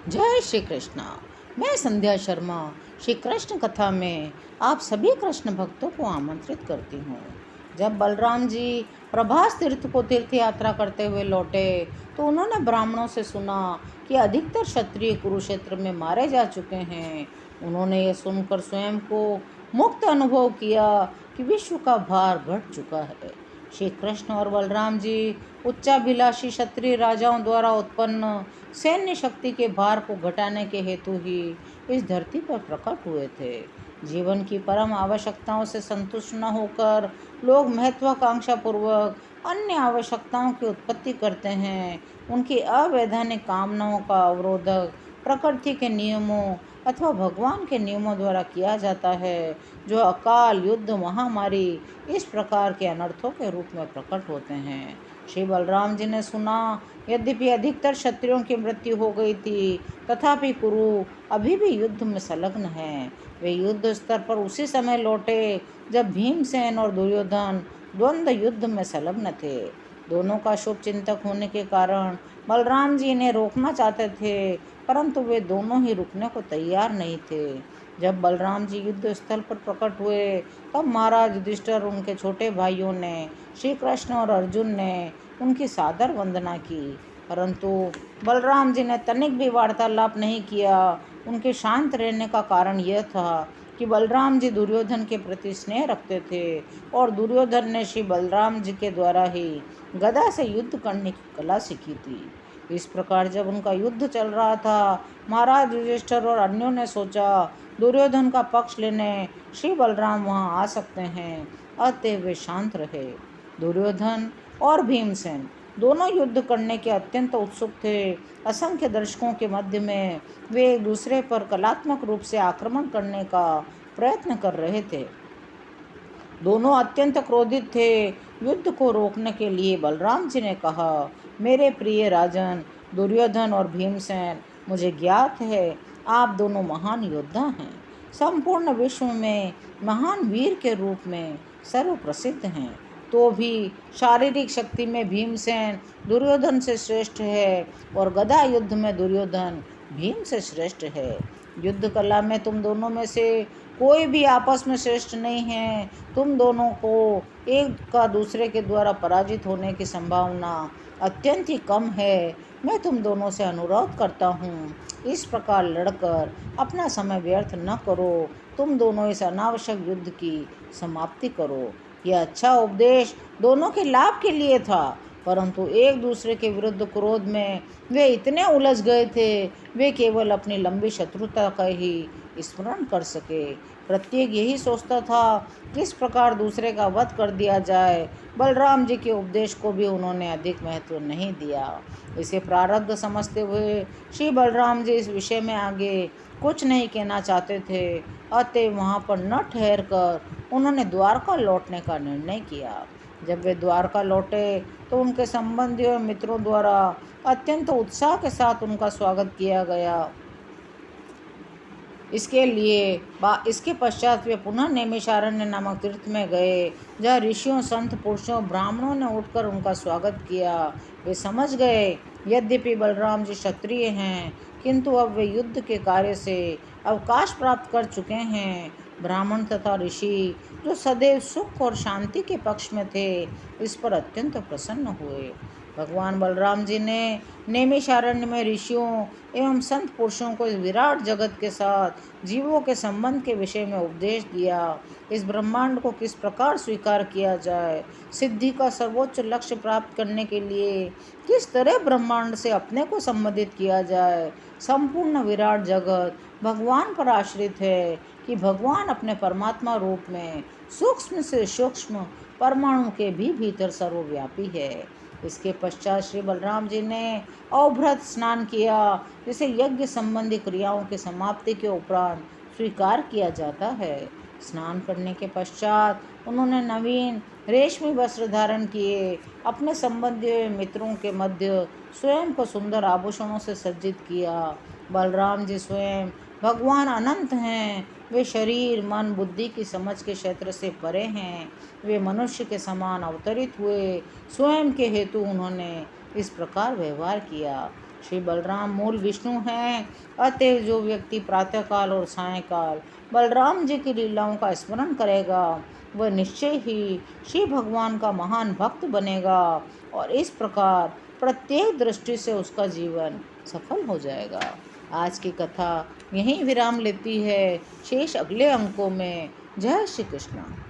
जय श्री कृष्ण। मैं संध्या शर्मा श्री कृष्ण कथा में आप सभी कृष्ण भक्तों को आमंत्रित करती हूँ। जब बलराम जी प्रभास तीर्थ को तीर्थ यात्रा करते हुए लौटे तो उन्होंने ब्राह्मणों से सुना कि अधिकतर क्षत्रिय कुरुक्षेत्र में मारे जा चुके हैं। उन्होंने यह सुनकर स्वयं को मुक्त अनुभव किया कि विश्व का भार घट चुका है। श्री कृष्ण और बलराम जी उच्चाभिलाषी क्षत्रिय राजाओं द्वारा उत्पन्न सैन्य शक्ति के भार को घटाने के हेतु ही इस धरती पर प्रकट हुए थे। जीवन की परम आवश्यकताओं से संतुष्ट न होकर लोग महत्वाकांक्षा पूर्वक अन्य आवश्यकताओं की उत्पत्ति करते हैं। उनकी अवैधानिक कामनाओं का अवरोधक प्रकृति के नियमों अथवा भगवान के नियमों द्वारा किया जाता है, जो अकाल, युद्ध, महामारी इस प्रकार के अनर्थों के रूप में प्रकट होते हैं। श्री बलराम जी ने सुना, यद्यपि अधिकतर क्षत्रियों की मृत्यु हो गई थी, तथापि कुरु अभी भी युद्ध में संलग्न हैं। वे युद्ध स्तर पर उसी समय लौटे जब भीमसेन और दुर्योधन द्वंद्व युद्ध में संलग्न थे। दोनों का शुभ चिंतक होने के कारण बलराम जी इन्हें रोकना चाहते थे, परंतु वे दोनों ही रुकने को तैयार नहीं थे। जब बलराम जी युद्ध स्थल पर प्रकट हुए तब महाराज युधिष्ठिर और उनके छोटे भाइयों ने, श्री कृष्ण और अर्जुन ने उनकी सादर वंदना की, परंतु बलराम जी ने तनिक भी वार्तालाप नहीं किया। उनके शांत रहने का कारण यह था कि बलराम जी दुर्योधन के प्रति स्नेह रखते थे और दुर्योधन ने श्री बलराम जी के द्वारा ही गदा से युद्ध करने की कला सीखी थी। इस प्रकार जब उनका युद्ध चल रहा था, महाराज युधिष्ठिर और अन्यों ने सोचा दुर्योधन का पक्ष लेने श्री बलराम वहां आ सकते हैं, अतः वे शांत रहे। दुर्योधन और भीमसेन दोनों युद्ध करने के अत्यंत उत्सुक थे। असंख्य दर्शकों के मध्य में वे एक दूसरे पर कलात्मक रूप से आक्रमण करने का प्रयत्न कर रहे थे। दोनों अत्यंत क्रोधित थे। युद्ध को रोकने के लिए बलराम जी ने कहा, मेरे प्रिय राजन दुर्योधन और भीमसेन, मुझे ज्ञात है आप दोनों महान योद्धा हैं, संपूर्ण विश्व में महान वीर के रूप में सर्वप्रसिद्ध हैं। तो भी शारीरिक शक्ति में भीमसेन दुर्योधन से श्रेष्ठ है और गदा युद्ध में दुर्योधन भीम से श्रेष्ठ है। युद्ध कला में तुम दोनों में से कोई भी आपस में श्रेष्ठ नहीं है। तुम दोनों को एक का दूसरे के द्वारा पराजित होने की संभावना अत्यंत ही कम है। मैं तुम दोनों से अनुरोध करता हूँ, इस प्रकार लड़कर अपना समय व्यर्थ न करो। तुम दोनों इस अनावश्यक युद्ध की समाप्ति करो। यह अच्छा उपदेश दोनों के लाभ के लिए था, परंतु एक दूसरे के विरुद्ध क्रोध में वे इतने उलझ गए थे, वे केवल अपनी लंबी शत्रुता का ही स्मरण कर सके। प्रत्येक यही सोचता था किस प्रकार दूसरे का वध कर दिया जाए। बलराम जी के उपदेश को भी उन्होंने अधिक महत्व नहीं दिया। इसे प्रारब्ध समझते हुए श्री बलराम जी इस विषय में आगे कुछ नहीं कहना चाहते थे, अतः वहाँ पर न ठहर कर उन्होंने द्वारका लौटने का निर्णय किया। जब वे द्वारका लौटे तो उनके संबंधियों और मित्रों द्वारा अत्यंत उत्साह के साथ उनका स्वागत किया गया। इसके पश्चात वे पुनः नैमिषारण्य नामक तीर्थ में गए, जहाँ ऋषियों, संत पुरुषों, ब्राह्मणों ने उठकर उनका स्वागत किया। वे समझ गए यद्यपि बलराम जी क्षत्रिय हैं, किंतु अब वे युद्ध के कार्य से अवकाश प्राप्त कर चुके हैं। ब्राह्मण तथा ऋषि, जो सदैव सुख और शांति के पक्ष में थे, इस पर अत्यंत प्रसन्न हुए। भगवान बलराम जी ने नैमिषारण्य में ऋषियों एवं संत पुरुषों को इस विराट जगत के साथ जीवों के संबंध के विषय में उपदेश दिया। इस ब्रह्मांड को किस प्रकार स्वीकार किया जाए, सिद्धि का सर्वोच्च लक्ष्य प्राप्त करने के लिए किस तरह ब्रह्मांड से अपने को संबंधित किया जाए। संपूर्ण विराट जगत भगवान पर आश्रित है कि भगवान अपने परमात्मा रूप में सूक्ष्म से सूक्ष्म परमाणु के भी भीतर सर्वव्यापी है। इसके पश्चात श्री बलराम जी ने अवभृत स्नान किया, जिसे यज्ञ संबंधी क्रियाओं की समाप्ति के उपरांत स्वीकार किया जाता है। स्नान करने के पश्चात उन्होंने नवीन रेशमी वस्त्र धारण किए। अपने संबंधियों मित्रों के मध्य स्वयं को सुंदर आभूषणों से सज्जित किया। बलराम जी स्वयं भगवान अनंत हैं। वे शरीर, मन, बुद्धि की समझ के क्षेत्र से परे हैं। वे मनुष्य के समान अवतरित हुए। स्वयं के हेतु उन्होंने इस प्रकार व्यवहार किया। श्री बलराम मूल विष्णु हैं। अतएव जो व्यक्ति प्रातःकाल और सायंकाल बलराम जी की लीलाओं का स्मरण करेगा वह निश्चय ही श्री भगवान का महान भक्त बनेगा और इस प्रकार प्रत्येक दृष्टि से उसका जीवन सफल हो जाएगा। आज की कथा यहीं विराम लेती है। शेष अगले अंकों में। जय श्री कृष्ण।